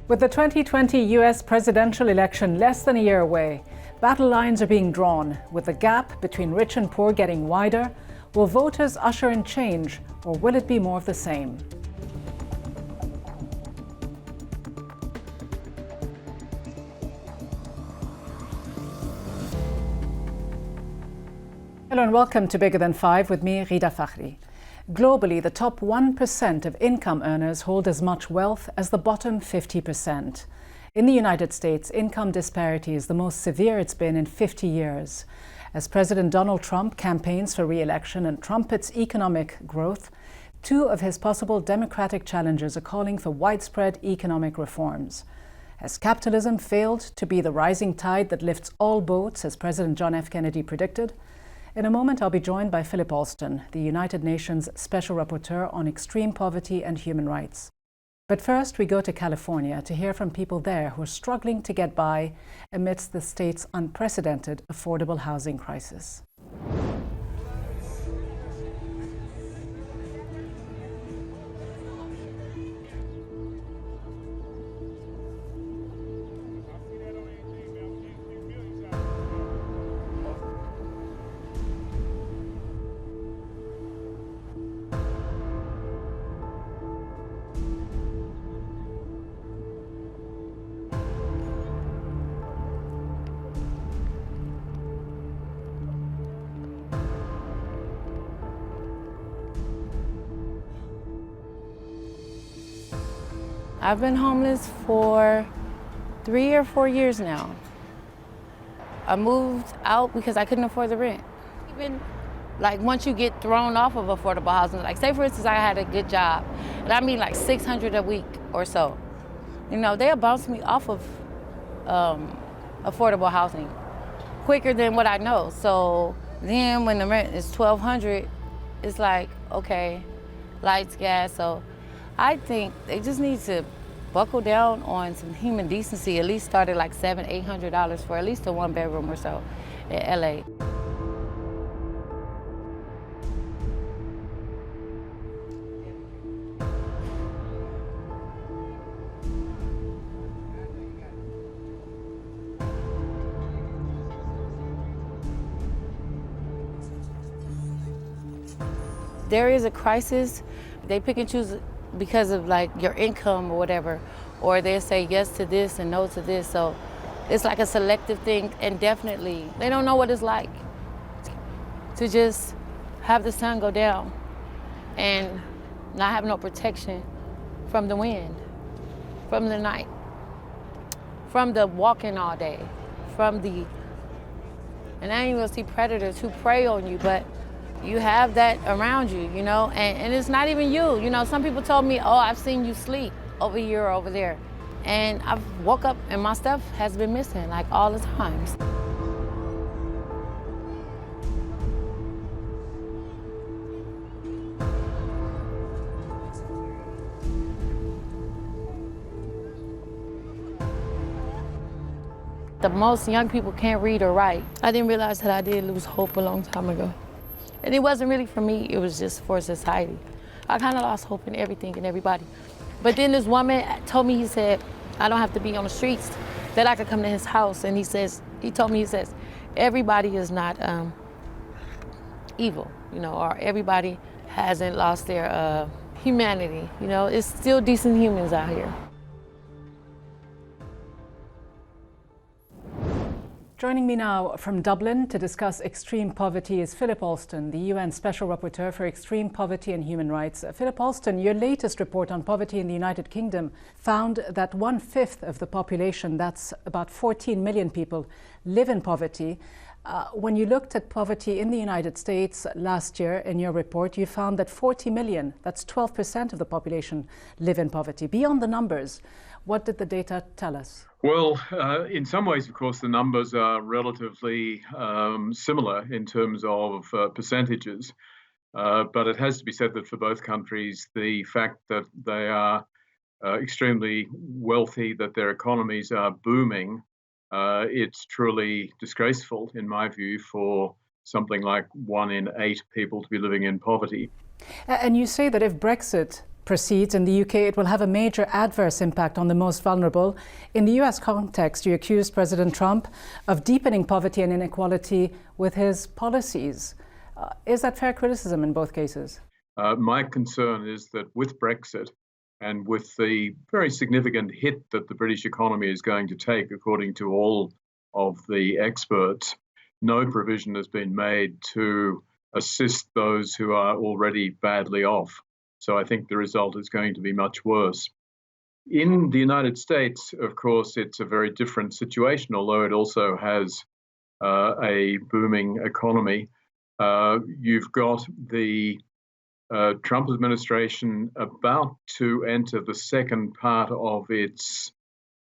With the 2020 US presidential election less than a year away, battle lines are being drawn, with the gap between rich and poor getting wider. Will voters usher in change, or will it be more of the same? Hello and welcome to Bigger Than Five with me, Rida Fakhri. Globally, the top 1% of income earners hold as much wealth as the bottom 50%. In the United States, income disparity is the most severe it's been in 50 years. As President Donald Trump campaigns for re-election and trumpets economic growth, two of his possible Democratic challengers are calling for widespread economic reforms. Has capitalism failed to be the rising tide that lifts all boats, as President John F. Kennedy predicted? In a moment, I'll be joined by Philip Alston, the United Nations Special Rapporteur on Extreme Poverty and Human Rights. But first, we go to California to hear from people there who are struggling to get by amidst the state's unprecedented affordable housing crisis. I've been homeless for 3 or 4 years now. I moved out because I couldn't afford the rent. Even like once you get thrown off of affordable housing, like say for instance I had a good job, and I mean like $600 a week or so. You know, they'll bounce me off of affordable housing quicker than what I know. So then when the rent is $1,200, it's like, okay, lights, gas. So I think they just need to buckle down on some human decency, at least start at like $700, $800 for at least a one bedroom or so in LA. There is a crisis. They pick and choose because of like your income or whatever, or they say yes to this and no to this. So it's like a selective thing, and definitely they don't know what it's like to just have the sun go down and not have no protection from the wind, from the night, from the walking all day, and I ain't even see predators who prey on you, but you have that around you, you know, and it's not even you. You know, some people told me, oh, I've seen you sleep over here or over there. And I've woke up and my stuff has been missing, like all the times. The most young people can't read or write. I didn't realize that I did lose hope a long time ago. And it wasn't really for me, it was just for society. I kind of lost hope in everything and everybody. But then this woman told me, he said, I don't have to be on the streets, that I could come to his house. And he says, everybody is not evil, you know, or everybody hasn't lost their humanity. You know, it's still decent humans out here. Joining me now from Dublin to discuss extreme poverty is Philip Alston, the UN Special Rapporteur for Extreme Poverty and Human Rights. Philip Alston, your latest report on poverty in the United Kingdom found that 1/5 of the population, that's about 14 million people, live in poverty. When you looked at poverty in the United States last year in your report, you found that 40 million, that's 12% of the population, live in poverty. Beyond the numbers, what did the data tell us? Well, in some ways, of course, the numbers are relatively similar in terms of percentages. But it has to be said that for both countries, the fact that they are extremely wealthy, that their economies are booming, it's truly disgraceful, in my view, for something like 1 in 8 people to be living in poverty. And you say that if Brexit proceeds in the UK, it will have a major adverse impact on the most vulnerable. In the US context, you accused President Trump of deepening poverty and inequality with his policies. Is that fair criticism in both cases? My concern is that with Brexit and with the very significant hit that the British economy is going to take, according to all of the experts, no provision has been made to assist those who are already badly off. So I think the result is going to be much worse. In the United States, of course, it's a very different situation, although it also has a booming economy. You've got the Trump administration about to enter the second part of its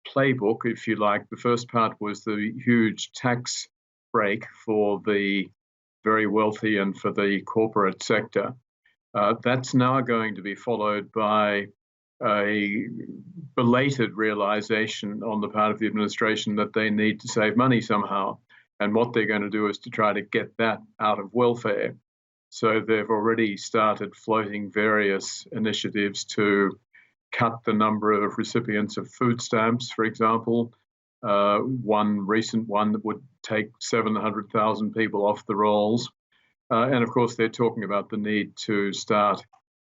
playbook, if you like. The first part was the huge tax break for the very wealthy and for the corporate sector. That's now going to be followed by a belated realization on the part of the administration that they need to save money somehow. And what they're going to do is to try to get that out of welfare. So they've already started floating various initiatives to cut the number of recipients of food stamps, for example. One recent one that would take 700,000 people off the rolls. And of course, they're talking about the need to start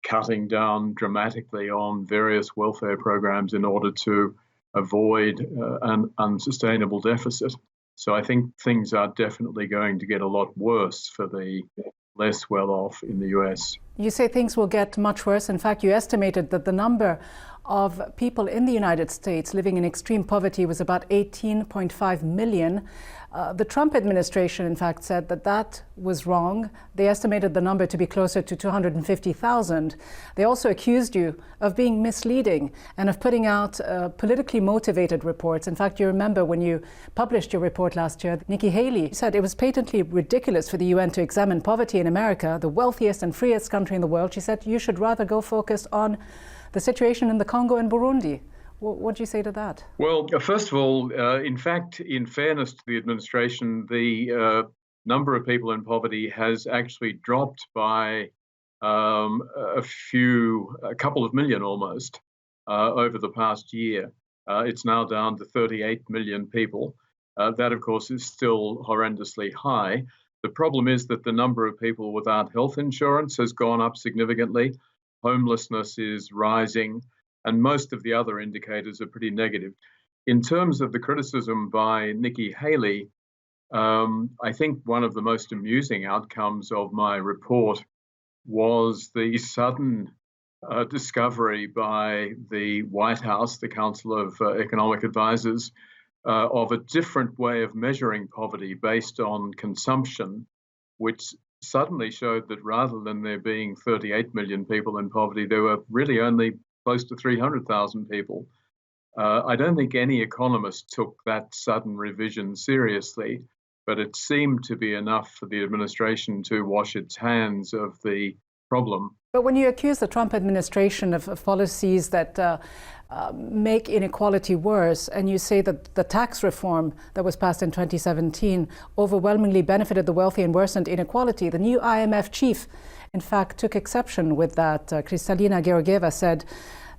cutting down dramatically on various welfare programs in order to avoid an unsustainable deficit. So I think things are definitely going to get a lot worse for the less well-off in the US. You say things will get much worse. In fact, you estimated that the number of people in the United States living in extreme poverty was about 18.5 million. The Trump administration, in fact, said that that was wrong. They estimated the number to be closer to 250,000. They also accused you of being misleading and of putting out politically motivated reports. In fact, you remember when you published your report last year, Nikki Haley said it was patently ridiculous for the UN to examine poverty in America, the wealthiest and freest country in the world. She said you should rather go focus on the situation in the Congo and Burundi. What do you say to that? Well, first of all, in fact, in fairness to the administration, the number of people in poverty has actually dropped by a couple of million almost over the past year. It's now down to 38 million people. That, of course, is still horrendously high. The problem is that the number of people without health insurance has gone up significantly. Homelessness is rising. And most of the other indicators are pretty negative. In terms of the criticism by Nikki Haley, I think one of the most amusing outcomes of my report was the sudden discovery by the White House, the Council of Economic Advisors, of a different way of measuring poverty based on consumption, which suddenly showed that rather than there being 38 million people in poverty, there were really only close to 300,000 people. I don't think any economist took that sudden revision seriously, but it seemed to be enough for the administration to wash its hands of the problem. But when you accuse the Trump administration of policies that make inequality worse, and you say that the tax reform that was passed in 2017 overwhelmingly benefited the wealthy and worsened inequality, the new IMF chief, in fact, took exception with that. Kristalina Georgieva said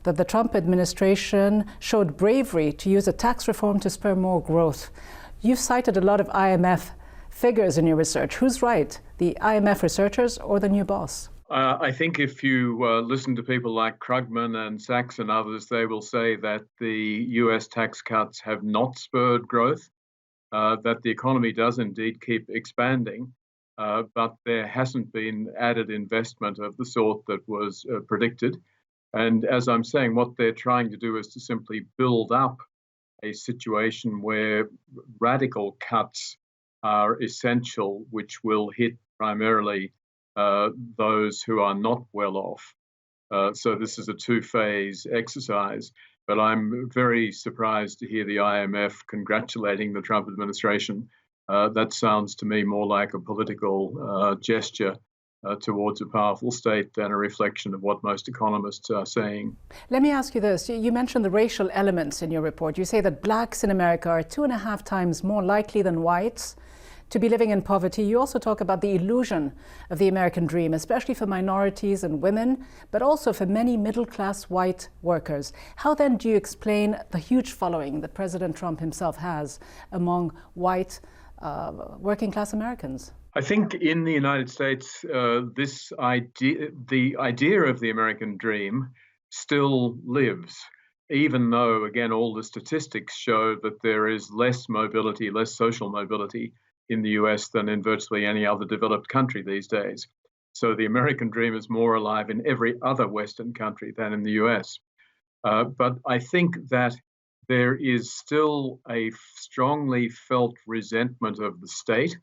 that the Trump administration showed bravery to use a tax reform to spur more growth. You've cited a lot of IMF figures in your research. Who's right, the IMF researchers or the new boss? I think if you listen to people like Krugman and Sachs and others, they will say that the US tax cuts have not spurred growth, that the economy does indeed keep expanding, but there hasn't been added investment of the sort that was predicted. And as I'm saying, what they're trying to do is to simply build up a situation where radical cuts are essential, which will hit primarily those who are not well off. So this is a two-phase exercise. But I'm very surprised to hear the IMF congratulating the Trump administration. That sounds to me more like a political gesture towards a powerful state than a reflection of what most economists are saying. Let me ask you this. You mentioned the racial elements in your report. You say that blacks in America are 2.5 times more likely than whites to be living in poverty. You also talk about the illusion of the American dream, especially for minorities and women, but also for many middle-class white workers. How then do you explain the huge following that President Trump himself has among white working-class Americans? I think in the United States, the idea of the American dream still lives, even though, again, all the statistics show that there is less mobility, less social mobility in the US than in virtually any other developed country these days. So the American dream is more alive in every other Western country than in the US. But I think that there is still a strongly felt resentment of the state,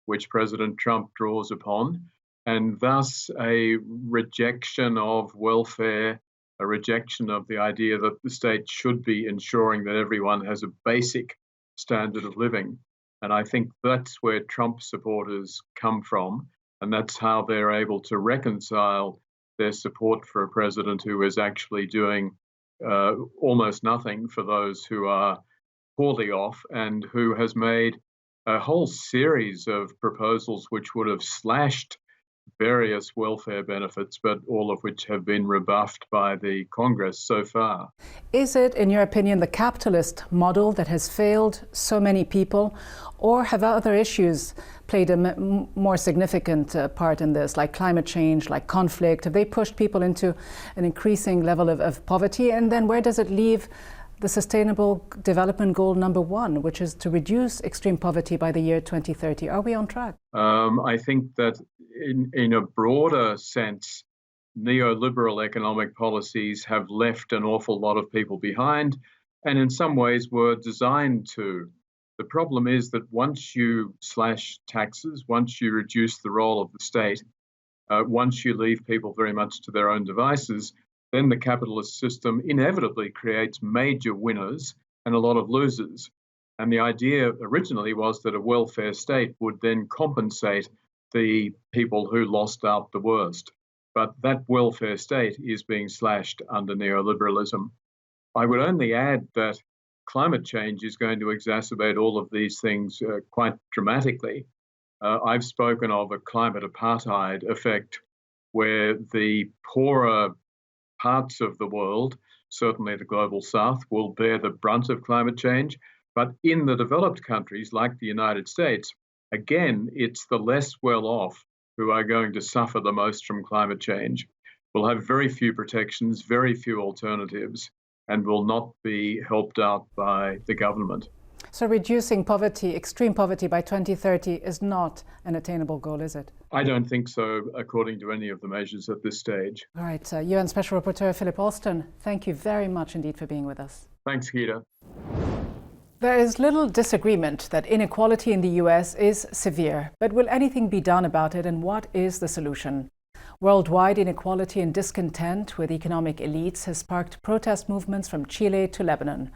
which President Trump draws upon, and thus a rejection of welfare, a rejection of the idea that the state should be ensuring that everyone has a basic standard of living. And I think that's where Trump supporters come from, and that's how they're able to reconcile their support for a president who is actually doing almost nothing for those who are poorly off, and who has made a whole series of proposals which would have slashed various welfare benefits, but all of which have been rebuffed by the Congress so far. Is it, in your opinion, the capitalist model that has failed so many people, or have other issues played a more significant part in this, like climate change, like conflict? Have they pushed people into an increasing level of poverty? And then where does it leave the Sustainable Development Goal number 1, which is to reduce extreme poverty by the year 2030? Are we on track? I think that in a broader sense, neoliberal economic policies have left an awful lot of people behind, and in some ways were designed to. The problem is that once you slash taxes, once you reduce the role of the state, once you leave people very much to their own devices, then the capitalist system inevitably creates major winners and a lot of losers. And the idea originally was that a welfare state would then compensate the people who lost out the worst. But that welfare state is being slashed under neoliberalism. I would only add that climate change is going to exacerbate all of these things quite dramatically. I've spoken of a climate apartheid effect where the poorer parts of the world, certainly the global south, will bear the brunt of climate change. But in the developed countries like the United States, again, it's the less well off who are going to suffer the most from climate change. We'll have very few protections, very few alternatives, and will not be helped out by the government. So reducing poverty, extreme poverty by 2030 is not an attainable goal, is it? I don't think so, according to any of the measures at this stage. All right, UN Special Rapporteur Philip Alston, thank you very much indeed for being with us. Thanks, Gita. There is little disagreement that inequality in the US is severe, but will anything be done about it, and what is the solution? Worldwide inequality and discontent with economic elites has sparked protest movements from Chile to Lebanon.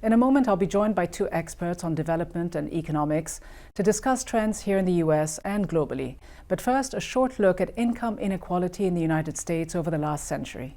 In a moment, I'll be joined by 2 experts on development and economics to discuss trends here in the US and globally. But first, a short look at income inequality in the United States over the last century.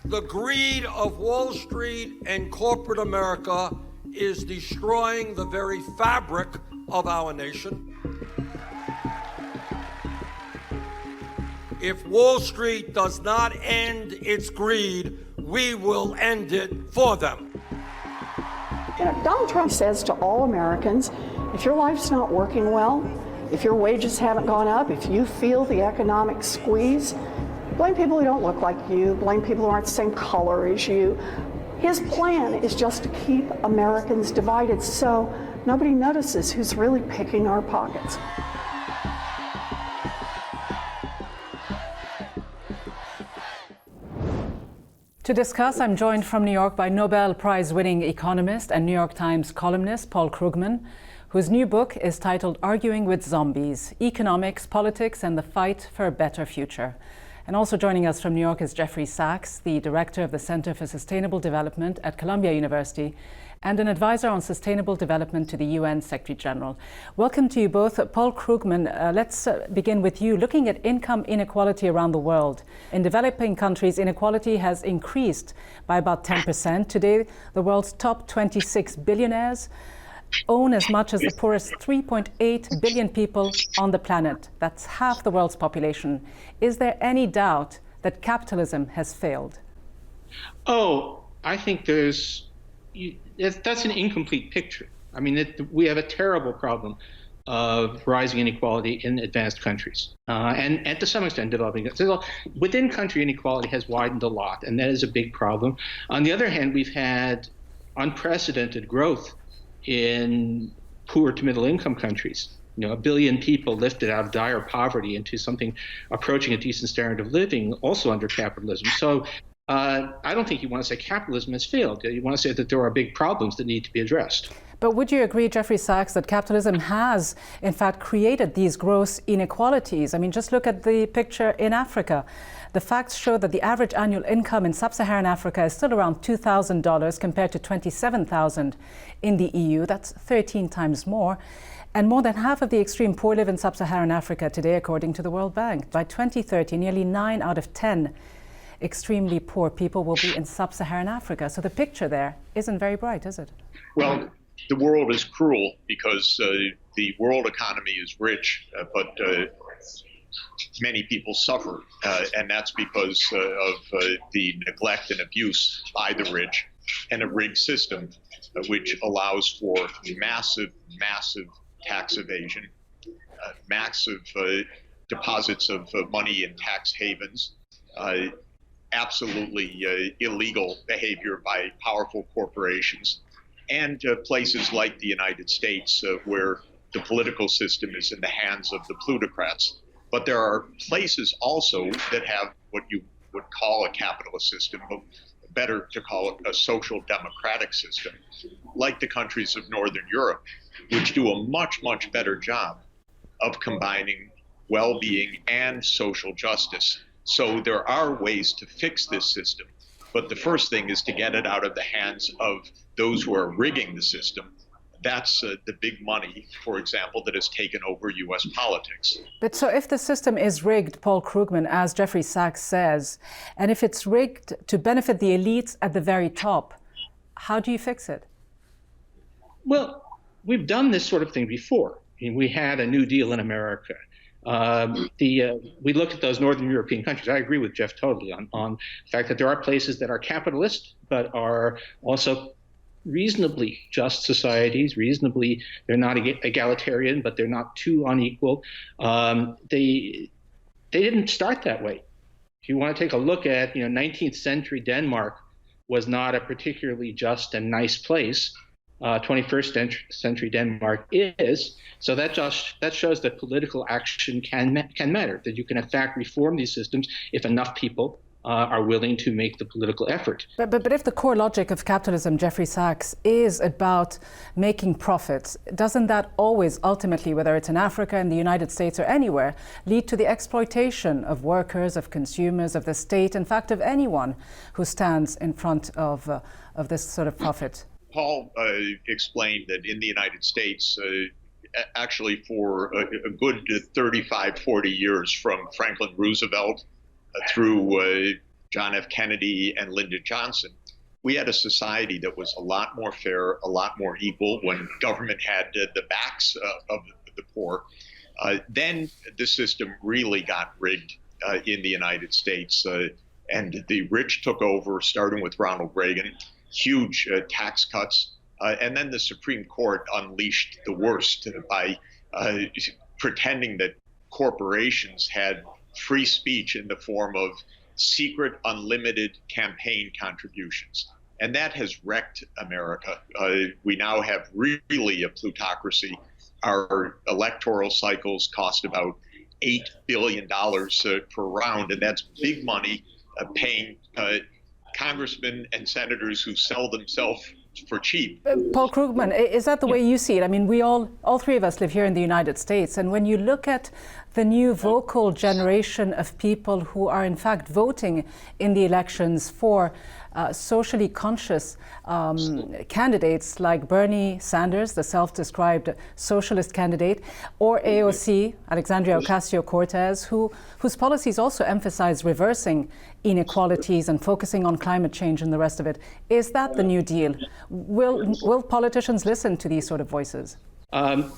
The greed of Wall Street and corporate America is destroying the very fabric of our nation. If Wall Street does not end its greed, we will end it for them. You know, Donald Trump says to all Americans, if your life's not working well, if your wages haven't gone up, if you feel the economic squeeze, Blame people who don't look like you, blame people who aren't the same color as you. His plan is just to keep Americans divided so nobody notices who's really picking our pockets. To discuss, I'm joined from New York by Nobel Prize-winning economist and New York Times columnist Paul Krugman, whose new book is titled Arguing with Zombies: Economics, Politics and the Fight for a Better Future. And also joining us from New York is Jeffrey Sachs, the director of the Center for Sustainable Development at Columbia University and an advisor on sustainable development to the UN Secretary General. Welcome to you both. Paul Krugman, let's begin with you. Looking at income inequality around the world, in developing countries, inequality has increased by about 10%. Today, the world's top 26 billionaires own as much as the poorest 3.8 billion people on the planet. That's half the world's population. Is there any doubt that capitalism has failed? Oh, I think that's an incomplete picture. I mean, we have a terrible problem of rising inequality in advanced countries, and to some extent developing countries. So within country, inequality has widened a lot, and that is a big problem. On the other hand, we've had unprecedented growth in poor to middle income countries. 1 billion people lifted out of dire poverty into something approaching a decent standard of living, also under capitalism. So I don't think you want to say capitalism has failed. You want to say that there are big problems that need to be addressed. But would you agree, Jeffrey Sachs, that capitalism has, in fact, created these gross inequalities? I mean, just look at the picture in Africa. The facts show that the average annual income in sub-Saharan Africa is still around $2,000 compared to $27,000 in the EU. That's 13 times more. And more than half of the extreme poor live in sub-Saharan Africa today, according to the World Bank. By 2030, nearly 9 out of 10 extremely poor people will be in sub-Saharan Africa. So the picture there isn't very bright, is it? Well, the world is cruel because the world economy is rich, but many people suffer. And that's because of the neglect and abuse by the rich and a rigged system which allows for massive tax evasion, massive deposits of money in tax havens, absolutely illegal behavior by powerful corporations, and places like the United States where the political system is in the hands of the plutocrats. But there are places also that have what you would call a capitalist system, but better to call it a social democratic system, like the countries of Northern Europe, which do a much better job of combining well-being and social justice. So there are ways to fix this system, but the first thing is to get it out of the hands of those who are rigging the system. That's the big money, for example, that has taken over U.S. politics. But so if the system is rigged, Paul Krugman, as Jeffrey Sachs says, and if it's rigged to benefit the elites at the very top, how do you fix it? Well, we've done this sort of thing before. I mean, we had a New Deal in America. We looked at those Northern European countries. I agree with Jeff totally on the fact that there are places that are capitalist, but are also reasonably just societies. They're not egalitarian, but they're not too unequal. They didn't start that way. If you want to take a look at, 19th century Denmark was not a particularly just and nice place. 21st century Denmark is. So that shows that political action can matter, that you can in fact reform these systems if enough people are willing to make the political effort. But if the core logic of capitalism, Jeffrey Sachs, is about making profits, doesn't that always ultimately, whether it's in Africa, in the United States or anywhere, lead to the exploitation of workers, of consumers, of the state, in fact of anyone who stands in front of this sort of profit? Paul explained that in the United States, actually for a good 35, 40 years, from Franklin Roosevelt through John F. Kennedy and Lyndon Johnson, we had a society that was a lot more fair, a lot more equal when government had the backs of the poor. Then the system really got rigged in the United States, and the rich took over, starting with Ronald Reagan. Huge tax cuts, and then the Supreme Court unleashed the worst by pretending that corporations had free speech in the form of secret, unlimited campaign contributions. And that has wrecked America. We now have really a plutocracy. Our electoral cycles cost about $8 billion per round, and that's big money paying congressmen and senators who sell themselves for cheap. Paul Krugman, is that the way you see it? I mean, we all three of us live here in the United States, and when you look at the new vocal generation of people who are in fact voting in the elections for socially conscious candidates like Bernie Sanders, the self-described socialist candidate, or AOC, Alexandria Ocasio-Cortez, whose policies also emphasize reversing inequalities and focusing on climate change and the rest of it. Is that the New Deal? Will politicians listen to these sort of voices?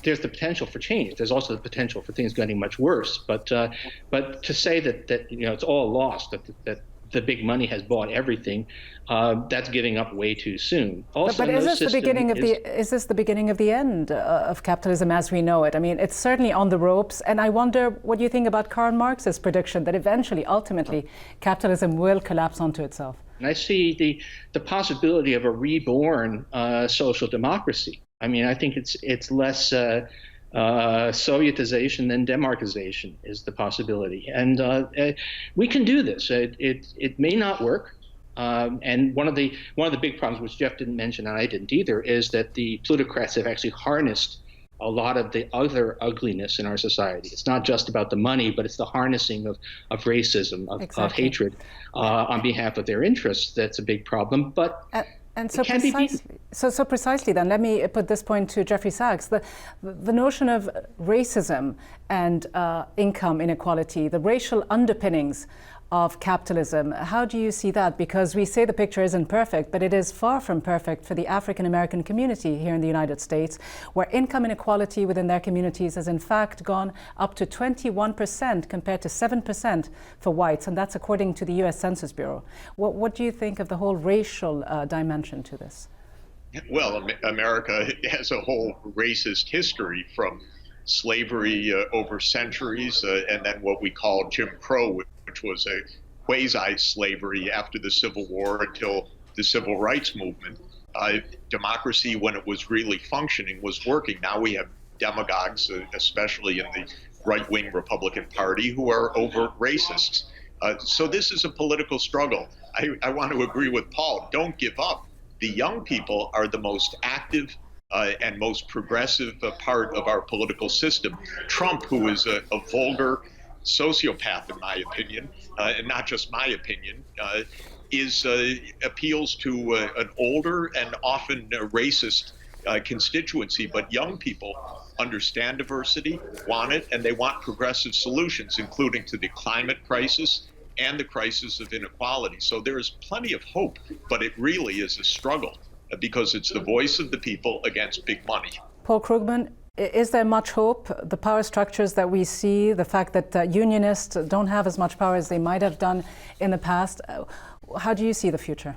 There's the potential for change. There's also the potential for things getting much worse. But to say that it's all lost, that the big money has bought everything, that's giving up way too soon. Also, but is this the beginning of the end of capitalism as we know it? I mean, it's certainly on the ropes, and I wonder what you think about Karl Marx's prediction that eventually, ultimately, capitalism will collapse onto itself. And I see the possibility of a reborn social democracy. I mean, I think it's less Sovietization than Demarkization is the possibility, and we can do this. It may not work, and one of the big problems, which Jeff didn't mention and I didn't either, is that the plutocrats have actually harnessed a lot of the other ugliness in our society. It's not just about the money, but it's the harnessing of racism, of hatred on behalf of their interests. That's a big problem, but. And so precisely then, let me put this point to Jeffrey Sachs. The notion of racism and income inequality, the racial underpinnings of capitalism, how do you see that? Because we say the picture isn't perfect, but it is far from perfect for the African American community here in the United States, where income inequality within their communities has in fact gone up to 21% compared to 7% for whites, and that's according to the US Census Bureau. What do you think of the whole racial dimension to this? Well, America has a whole racist history, from slavery over centuries, and then what we call Jim Crow, which was a quasi-slavery after the Civil War until the Civil Rights Movement. Democracy, when it was really functioning, was working. Now we have demagogues, especially in the right-wing Republican Party, who are over racists. So this is a political struggle. I want to agree with Paul. Don't give up. The young people are the most active and most progressive part of our political system. Trump, who is a vulgar sociopath, in my opinion, and not just my opinion, appeals to an older and often racist constituency. But young people understand diversity, want it, and they want progressive solutions, including to the climate crisis and the crisis of inequality. So there is plenty of hope, but it really is a struggle because it's the voice of the people against big money. Paul Krugman, is there much hope? The power structures that we see, the fact that unionists don't have as much power as they might have done in the past, how do you see the future?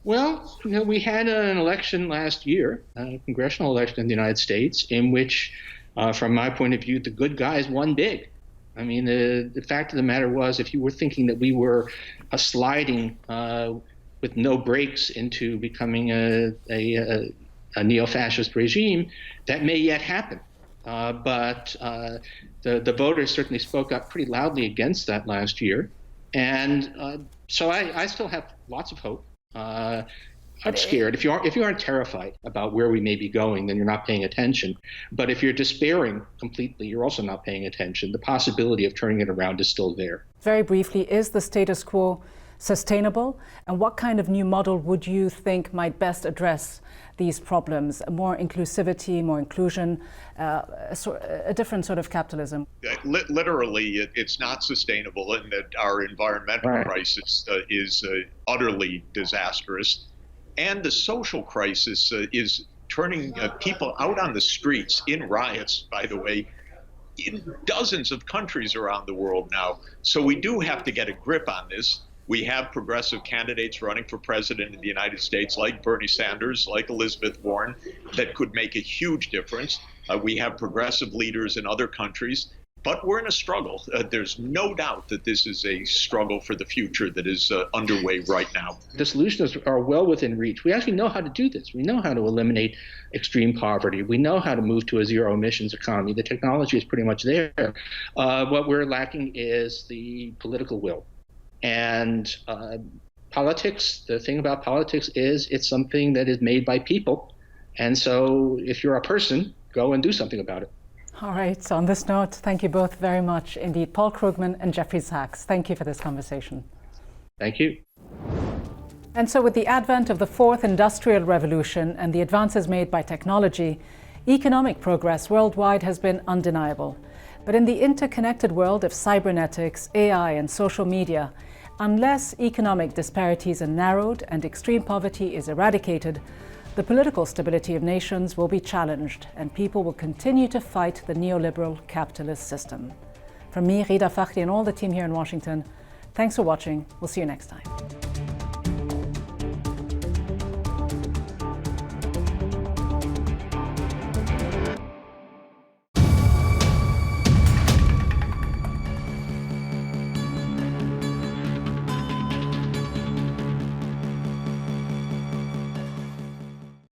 Well, we had an election last year, a congressional election in the United States, in which, from my point of view, the good guys won big. I mean, the fact of the matter was, if you were thinking that we were sliding with no brakes into becoming a neo-fascist regime, that may yet happen. But the voters certainly spoke up pretty loudly against that last year. And so I still have lots of hope. I'm scared. If you aren't terrified about where we may be going, then you're not paying attention. But if you're despairing completely, you're also not paying attention. The possibility of turning it around is still there. Very briefly, is the status quo sustainable? And what kind of new model would you think might best address these problems? More inclusivity, more inclusion, a different sort of capitalism? Literally, it's not sustainable, and that our environmental crisis is utterly disastrous. And the social crisis is turning people out on the streets in riots, by the way, in dozens of countries around the world now. So we do have to get a grip on this. We have progressive candidates running for president in the United States, like Bernie Sanders, like Elizabeth Warren, that could make a huge difference. We have progressive leaders in other countries. But we're in a struggle. There's no doubt that this is a struggle for the future that is underway right now. The solutions are well within reach. We actually know how to do this. We know how to eliminate extreme poverty. We know how to move to a zero emissions economy. The technology is pretty much there. What we're lacking is the political will. And politics, the thing about politics is it's something that is made by people. And so if you're a person, go and do something about it. All right, so on this note, thank you both very much indeed. Paul Krugman and Jeffrey Sachs, thank you for this conversation. Thank you. And so with the advent of the fourth industrial revolution and the advances made by technology, economic progress worldwide has been undeniable. But in the interconnected world of cybernetics, AI and social media, unless economic disparities are narrowed and extreme poverty is eradicated, the political stability of nations will be challenged and people will continue to fight the neoliberal capitalist system. From me, Rida Fakhri, and all the team here in Washington, thanks for watching. We'll see you next time.